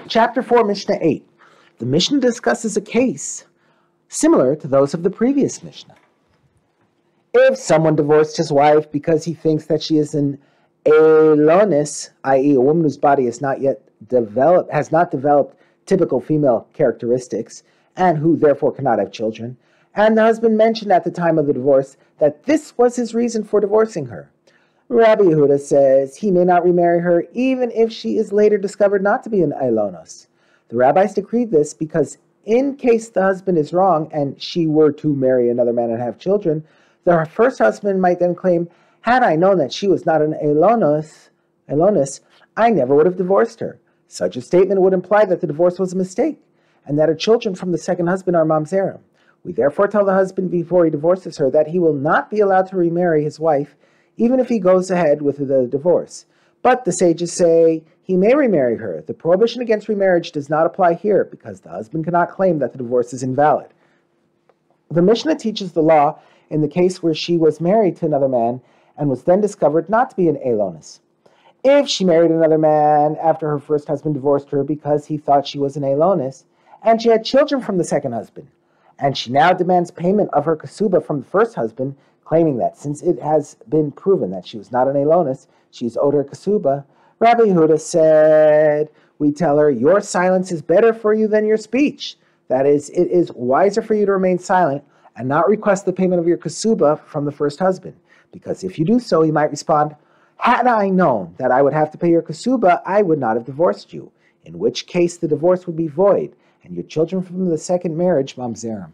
Chapter 4, Mishnah 8. The Mishnah discusses a case similar to those of the previous Mishnah. If someone divorced his wife because he thinks that she is an Elonis, i.e. a woman whose body has not developed typical female characteristics, and who therefore cannot have children, and the husband mentioned at the time of the divorce that this was his reason for divorcing her, Rabbi Yehuda says he may not remarry her even if she is later discovered not to be an Elonos. The rabbis decreed this because in case the husband is wrong and she were to marry another man and have children, the first husband might then claim, had I known that she was not an Elonos, I never would have divorced her. Such a statement would imply that the divorce was a mistake and that her children from the second husband are mamzerim. We therefore tell the husband before he divorces her that he will not be allowed to remarry his wife even if he goes ahead with the divorce. But the sages say he may remarry her. The prohibition against remarriage does not apply here because the husband cannot claim that the divorce is invalid. The Mishnah teaches the law in the case where she was married to another man and was then discovered not to be an Elonis. If she married another man after her first husband divorced her because he thought she was an Elonis, and she had children from the second husband, and she now demands payment of her kasuba from the first husband, claiming that since it has been proven that she was not an Elonis, she is owed her kasuba, Rabbi Yehuda said, we tell her, your silence is better for you than your speech. That is, it is wiser for you to remain silent and not request the payment of your kasuba from the first husband. Because if you do so, he might respond, had I known that I would have to pay your kasuba, I would not have divorced you, in which case the divorce would be void, and your children from the second marriage mamzerim.